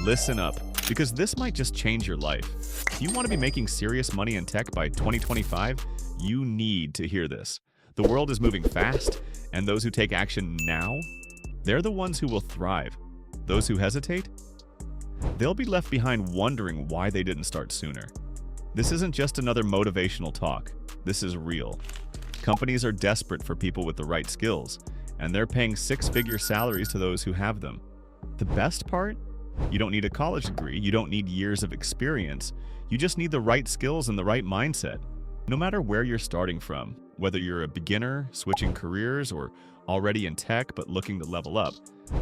listen up, because this might just change your life. If you want to be making serious money in tech by 2025, you need to hear this. The world is moving fast, and those who take action now, they're the ones who will thrive. Those who hesitate, they'll be left behind wondering why they didn't start sooner. This isn't just another motivational talk. This is real. Companies are desperate for people with the right skills, and they're paying six-figure salaries to those who have them. The best part? You don't need a college degree, you don't need years of experience, you just need the right skills and the right mindset. No matter where you're starting from, whether you're a beginner, switching careers, or already in tech but looking to level up,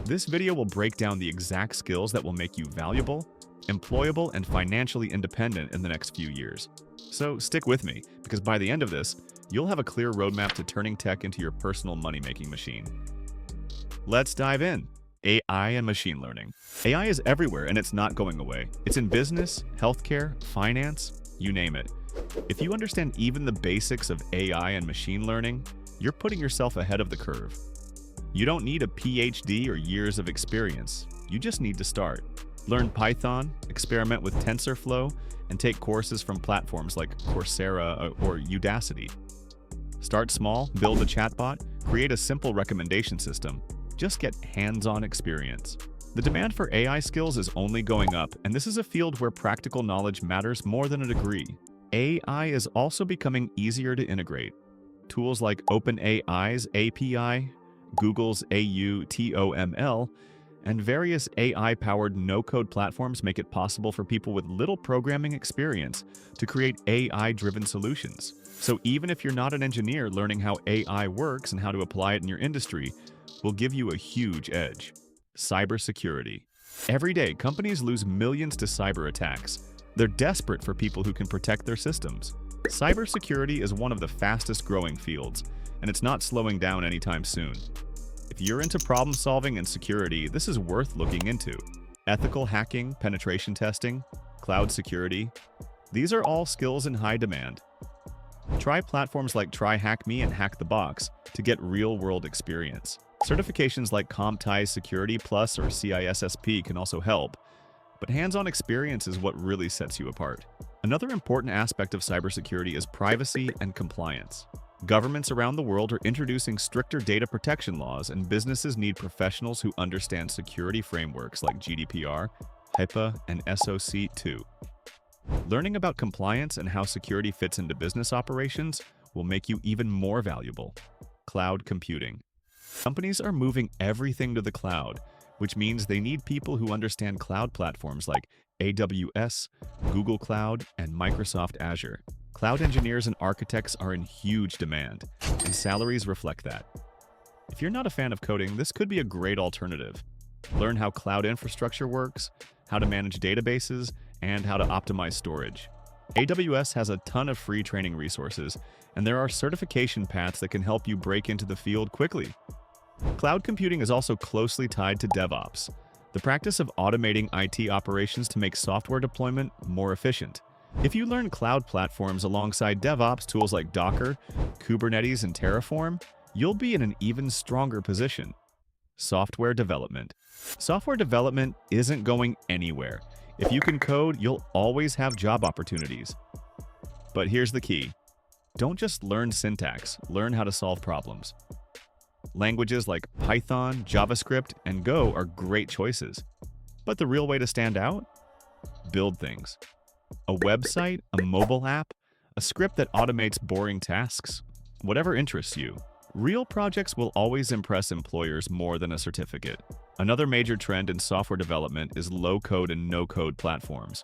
this video will break down the exact skills that will make you valuable, employable, and financially independent in the next few years. So stick with me, because by the end of this, you'll have a clear roadmap to turning tech into your personal money-making machine. Let's dive in. AI and machine learning. AI is everywhere and it's not going away. It's in business, healthcare, finance, you name it. If you understand even the basics of AI and machine learning, you're putting yourself ahead of the curve. You don't need a PhD or years of experience. You just need to start. Learn Python, experiment with TensorFlow, and take courses from platforms like Coursera or Udacity. Start small, build a chatbot, create a simple recommendation system. Just get hands-on experience. The demand for AI skills is only going up, and this is a field where practical knowledge matters more than a degree. AI is also becoming easier to integrate. Tools like OpenAI's API, Google's AuTOML, and various AI-powered no-code platforms make it possible for people with little programming experience to create AI-driven solutions. So even if you're not an engineer, learning how AI works and how to apply it in your industry will give you a huge edge. Cybersecurity. Every day, companies lose millions to cyber attacks. They're desperate for people who can protect their systems. Cybersecurity is one of the fastest growing fields, and it's not slowing down anytime soon. If you're into problem solving and security, this is worth looking into. Ethical hacking, penetration testing, cloud security, these are all skills in high demand. Try platforms like TryHackMe and Hack the Box to get real-world experience. Certifications like CompTIA Security Plus or CISSP can also help, but hands-on experience is what really sets you apart. Another important aspect of cybersecurity is privacy and compliance. Governments around the world are introducing stricter data protection laws, and businesses need professionals who understand security frameworks like GDPR, HIPAA, and SOC 2. Learning about compliance and how security fits into business operations will make you even more valuable. Cloud computing. Companies are moving everything to the cloud, which means they need people who understand cloud platforms like AWS, Google Cloud, and Microsoft Azure. Cloud engineers and architects are in huge demand, and salaries reflect that. If you're not a fan of coding, this could be a great alternative. Learn how cloud infrastructure works, how to manage databases, and how to optimize storage. AWS has a ton of free training resources, and there are certification paths that can help you break into the field quickly. Cloud computing is also closely tied to DevOps, the practice of automating IT operations to make software deployment more efficient. If you learn cloud platforms alongside DevOps tools like Docker, Kubernetes, and Terraform, you'll be in an even stronger position. Software development. Software development isn't going anywhere. If you can code, you'll always have job opportunities. But here's the key. Don't just learn syntax, learn how to solve problems. Languages like Python, JavaScript, and Go are great choices. But the real way to stand out? Build things. A website, a mobile app, a script that automates boring tasks, whatever interests you. Real projects will always impress employers more than a certificate. Another major trend in software development is low-code and no-code platforms.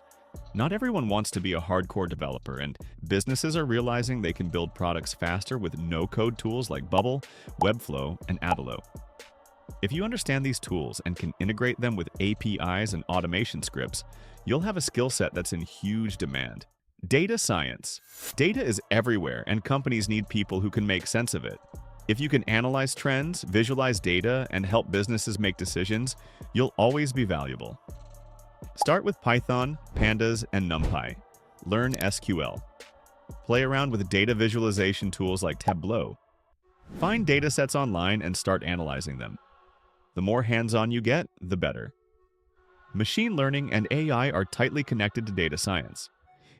Not everyone wants to be a hardcore developer, and businesses are realizing they can build products faster with no-code tools like Bubble, Webflow, and Avelo. If you understand these tools and can integrate them with APIs and automation scripts, you'll have a skill set that's in huge demand. Data science. Data is everywhere, and companies need people who can make sense of it. If you can analyze trends, visualize data, and help businesses make decisions, you'll always be valuable. Start with Python, Pandas, and NumPy. Learn SQL. Play around with data visualization tools like Tableau. Find datasets online and start analyzing them. The more hands-on you get, the better. Machine learning and AI are tightly connected to data science.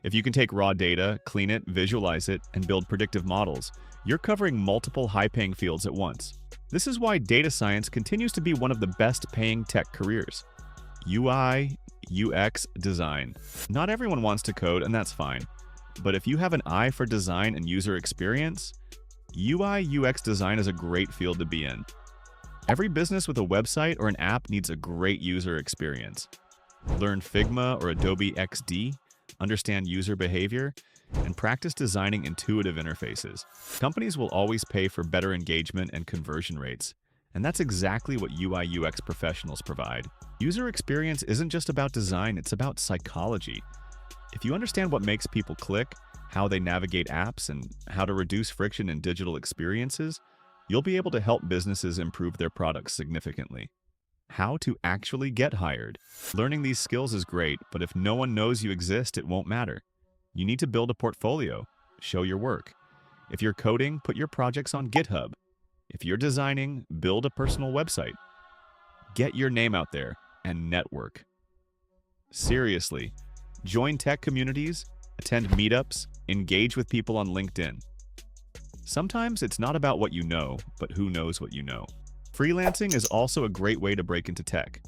If you can take raw data, clean it, visualize it, and build predictive models, you're covering multiple high-paying fields at once. This is why data science continues to be one of the best-paying tech careers. UI, UX design. Not everyone wants to code, and that's fine. But if you have an eye for design and user experience, UI, UX design is a great field to be in. Every business with a website or an app needs a great user experience. Learn Figma or Adobe XD, understand user behavior, and practice designing intuitive interfaces. Companies will always pay for better engagement and conversion rates, and that's exactly what UI UX professionals provide. User experience isn't just about design, it's about psychology. If you understand what makes people click, how they navigate apps, and how to reduce friction in digital experiences, you'll be able to help businesses improve their products significantly. How to actually get hired. Learning these skills is great, but if no one knows you exist, it won't matter. You need to build a portfolio, show your work. If you're coding, put your projects on GitHub. If you're designing, build a personal website. Get your name out there and network. Seriously, join tech communities, attend meetups, engage with people on LinkedIn. Sometimes it's not about what you know, but who knows what you know. Freelancing is also a great way to break into tech.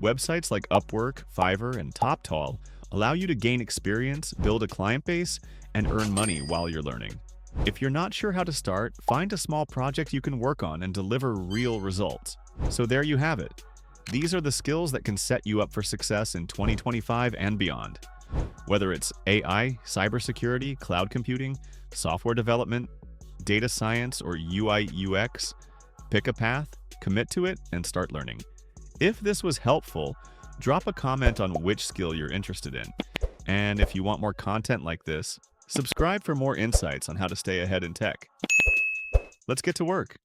Websites like Upwork, Fiverr, and TopTal allow you to gain experience, build a client base, and earn money while you're learning. If you're not sure how to start, find a small project you can work on and deliver real results. So there you have it. These are the skills that can set you up for success in 2025 and beyond. Whether it's AI, cybersecurity, cloud computing, software development, data science, or UI UX, pick a path, commit to it, and start learning. If this was helpful, drop a comment on which skill you're interested in. And if you want more content like this, subscribe for more insights on how to stay ahead in tech. Let's get to work.